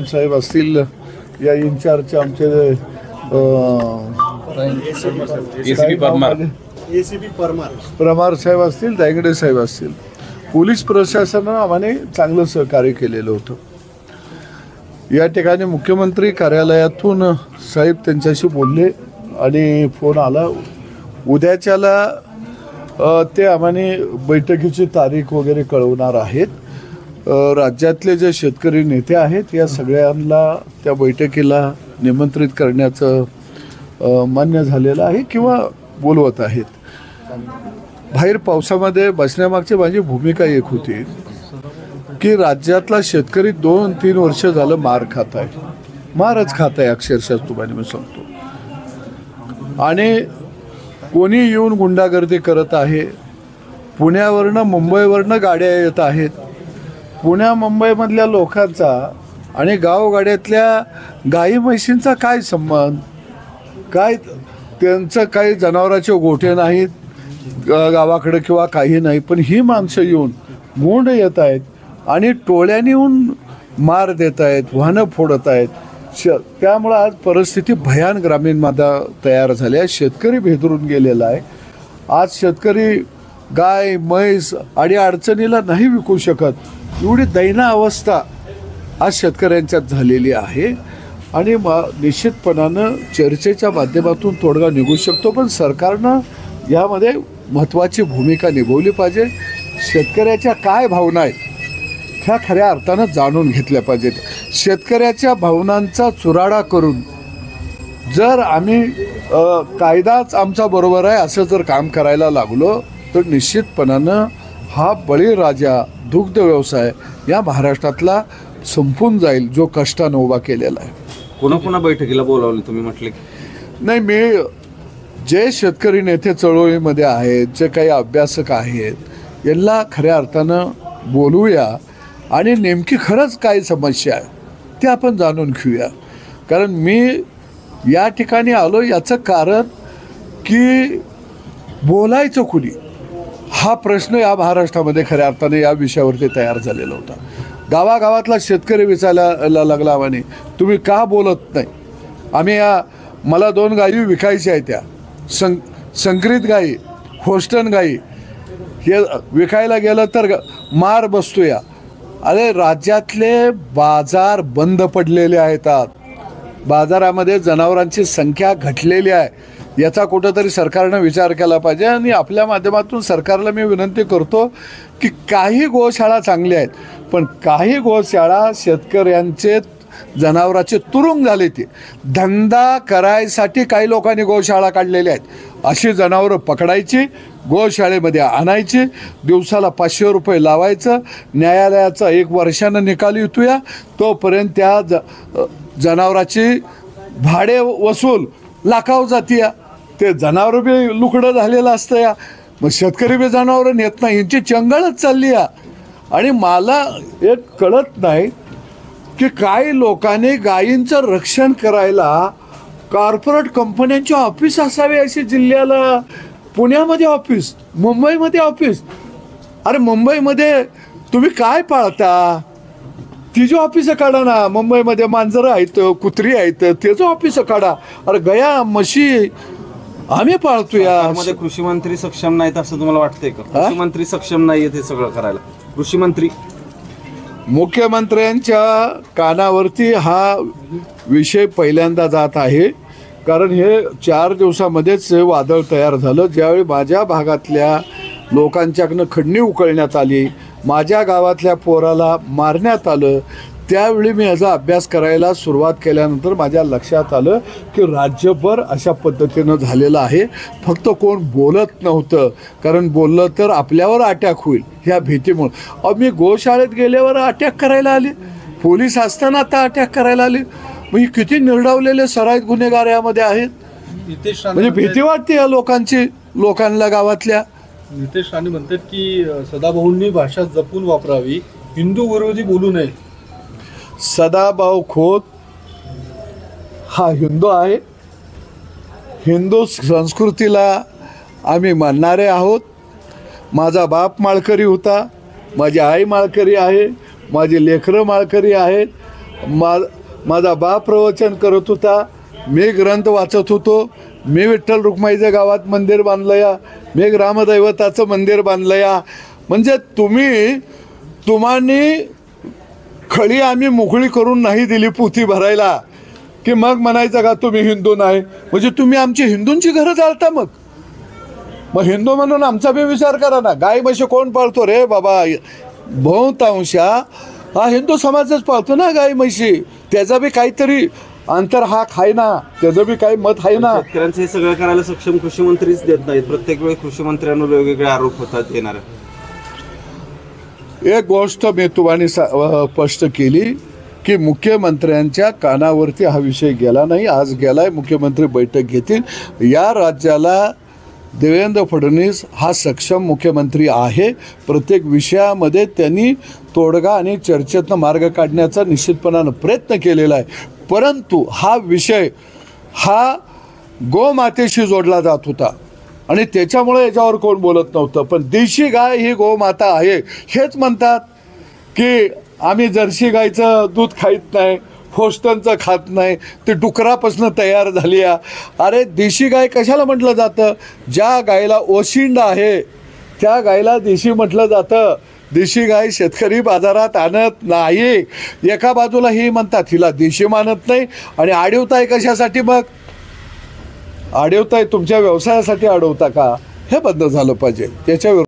साहेब असतील या इन्चार्जचे आमचे एसीपी परमार साहेब असतील, दायगडे साहेब असतील, पोलीस प्रशासनानं आम्हाला चांगलं सहकार्य केलेलं होतं. या ठिकाणी मुख्यमंत्री कार्यालयातून साहेब त्यांच्याशी बोलले आणि फोन आला उद्याच्याला ते आम्हाला बैठकीची तारीख वगैरे कळवणार आहेत. राज्यातले जे शेतकरी नेते आहेत या सगळ्यांना त्या बैठकीला निमंत्रित करण्याचं मान्य झालेलं आहे किंवा बोलवत आहेत. बाहेर पावसामध्ये बसण्यामागची माझी भूमिका एक होती की राज्यातला शेतकरी 2-3 वर्ष झालं मारच खात आहे अक्षरशः तुम्हाला मी सांगतो. आणि कोणी येऊन गुंडागर्दी करत आहे. पुण्यावरनं मुंबईवरनं गाड्या येत आहेत. पुण्या मुंबईमधल्या लोकांचा आणि गावगाड्यातल्या गाई म्हशींचा काय संबंध? काय त्यांचं काही जनावराचे गोठे नाहीत गावाकडे किंवा काही नाही, पण ही माणसं येऊन गुंड येत आहेत आणि टोळ्याने येऊन मार देत आहेत, वाहनं फोडत आहेत. त्यामुळं आज परिस्थिती भयान ग्रामीणमध्ये तयार झाली आहे. शेतकरी भेदरून गेलेला आहे. आज शेतकरी गाय म्हैस आणि अडचणीला नाही विकू शकत, एवढी दैना अवस्था आज शेतकऱ्यांच्यात झालेली आहे. आणि निश्चितपणानं चर्चेच्या माध्यमातून तोडगा निघू शकतो, पण सरकारनं यामध्ये महत्त्वाची भूमिका निभवली पाहिजे. शेतकऱ्याच्या काय भावना आहेत ह्या खऱ्या अर्थानं जाणून घेतल्या पाहिजेत. शेतकऱ्याच्या भावनांचा चुराडा करून जर आम्ही कायदाच आमचा बरोबर आहे असं जर काम करायला लागलो तर निश्चितपणानं हा बळीराजा दुग्ध व्यवसाय या महाराष्ट्रातला संपून जाईल, जो कष्टानं उभा केलेला आहे. पुन्हा बैठकीला बोलावलं तुम्ही म्हटले नाही, मी जे शेतकरी नेते चळवळीमध्ये आहेत, जे काही अभ्यासक आहेत, यांना खऱ्या अर्थानं बोलूया आणि नेमकी खरंच काय समस्या आहे ते आपण जाणून घेऊया. कारण मी या ठिकाणी आलो याचं कारण की बोलायचं कुणी हा प्रश्न या महाराष्ट्रामध्ये खऱ्या अर्थाने या विषयावरती तयार झालेला होता. गावागावातला शेतकरी विचारायला लागला म्हणे तुम्ही का बोलत नाही. मला 2 गायी विकायच्या आहेत, त्या संकरित गायी, होस्टन गायी, हे विकायला गेलं तर मार बसतो या. अरे राज्यातले बाजार बंद पडलेले आहेत. बाजारामध्ये जनावरांची संख्या घटलेली आहे. याचा कुठंतरी सरकारनं विचार केला पाहिजे. आणि आपल्या माध्यमातून सरकारला मी विनंती करतो की काही गोशाळा चांगल्या आहेत, पण काही गोशाळा शेतकऱ्यांचे जनावराचे तुरुंग झाले. ते धंदा करायसाठी काही लोकांनी गोशाळा काढलेल्या आहेत. अशी जनावरं पकडायची, गोशाळेमध्ये आणायची, दिवसाला 500 रुपये लावायचं. न्यायालयाचा 1 वर्षानं निकाल येतोया, तोपर्यंत त्या जनावराची भाडे वसूल लाखावर जाते. ते जनावरं बी लुकडं झालेलं असतं या. मग शेतकरी बी जनावरं नेत नाही, यांची चंगळच चालली या. आणि मला एक कळत नाही की काही लोकांनी गायींचं रक्षण करायला कॉर्पोरेट कंपन्यांचे ऑफिस असावे. असे जिल्ह्याला पुण्यामध्ये ऑफिस, मुंबईमध्ये ऑफिस. अरे मुंबईमध्ये तुम्ही काय पाळता तिची ऑफिसं काढा ना. मुंबईमध्ये मांजरं आहेत, कुत्री आहेत, त्याचं ऑफिसं काढा. अरे गया म्हशी आम्ही पाळतो या. कृषी मंत्री सक्षम नाहीत असं तुम्हाला वाटतंय का? कृषी मंत्री सक्षम नाहीये ते सगळं करायला. कृषी मंत्री मुख्यमंत्र्यांच्या कानावरती हा विषय पहिल्यांदा जात आहे. कारण हे 4 दिवसामध्येच वादळ तयार झालं. ज्यावेळी माझ्या भागातल्या लोकांच्याकडनं खंडणी उकळण्यात आली, माझ्या गावातल्या पोराला मारण्यात आलं, त्यावेळी मी याचा अभ्यास करायला सुरुवात केल्यानंतर माझ्या लक्षात आलं की राज्यभर अशा पद्धतीनं झालेलं आहे. फक्त कोण बोलत नव्हतं, कारण बोललं तर आपल्यावर अटॅक होईल ह्या भीतीमुळं. मी गोशाळेत गेल्यावर अटॅक करायला आले, पोलीस असताना आता अटॅक करायला आले. म्हणजे किती निर्डावलेले सराईत गुन्हेगार यामध्ये आहेत. म्हणजे भीती वाटते या लोकांना गावातल्या. नितेश राणे म्हणतात की सदाभाऊंनी भाषा जपून वापरावी, हिंदू विरोधी बोलू नये. सदाभाऊ खोत हा हिंदू आहे. हिंदू संस्कृतीला आम्ही मानणारे आहोत. माझा बाप माळकरी होता, माझी आई माळकरी आहे, माझी लेकरं माळकरी आहेत. माझा बाप प्रवचन करत होता, मी ग्रंथ वाचत होतो, मी विठ्ठल रुक्माईच्या गावात मंदिर बांधलं या, मी ग्रामदैवताचं मंदिर बांधलं या. म्हणजे तुम्हानी खळी आम्ही मोकळी करून नाही दिली पोथी भरायला की मग म्हणायचं का तुम्ही हिंदू नाही. म्हणजे तुम्ही आमची हिंदूंची घरं जाळता. मग हिंदू म्हणून आमचा बी विचार करा ना. गाय म्हशी कोण पाळतो रे बाबा? बहुतांशा हा हिंदू समाजच पाळतो ना गाय म्हशी. त्याचा बी काहीतरी अंतर हा खाय ना, त्याचं बी काही मत आहे ना. शेतकऱ्यांचं हे सगळं करायला सक्षम कृषी मंत्रीच देत नाहीत. प्रत्येक वेळी कृषी मंत्र्यांवर वेगवेगळे आरोप होतात येणार. एक गोष्ट मी तुम्हाला स्पष्ट केली की मुख्यमंत्र्यांच्या कानावरती हा विषय गेला नाही. आज गेलाय. मुख्यमंत्री बैठक घेतील. या राज्याला देवेंद्र फडणवीस हा सक्षम मुख्यमंत्री आहे. प्रत्येक विषयामध्ये त्यांनी तोडगा आणि चर्चेतनं मार्ग काढण्याचा निश्चितपणानं प्रयत्न केलेला आहे. परंतु हा विषय हा गोमातेशी जोडला जात होता आणि त्याच्यामुळे याच्यावर कोण बोलत नव्हतं. पण देशी गाय ही गोमाता आहे हेच म्हणतात की आम्ही जर्सी गायचं दूध खात नाही, होस्टनचं खात नाही, ते डुकरापासून तयार झाली आहे. अरे देशी गाय कशाला म्हटलं जातं? ज्या गायला ओशिंड आहे त्या गायला देशी म्हटलं जातं. देशी गाय शेतकरी बाजारात आणत नाही. एका बाजूला ही म्हणतात हिला देशी मानत नाही आणि अडवताय कशासाठी? मग अडवताय तुमच्या व्यवसायासाठी अडवता का? हे बंद झालं पाहिजे. त्याच्या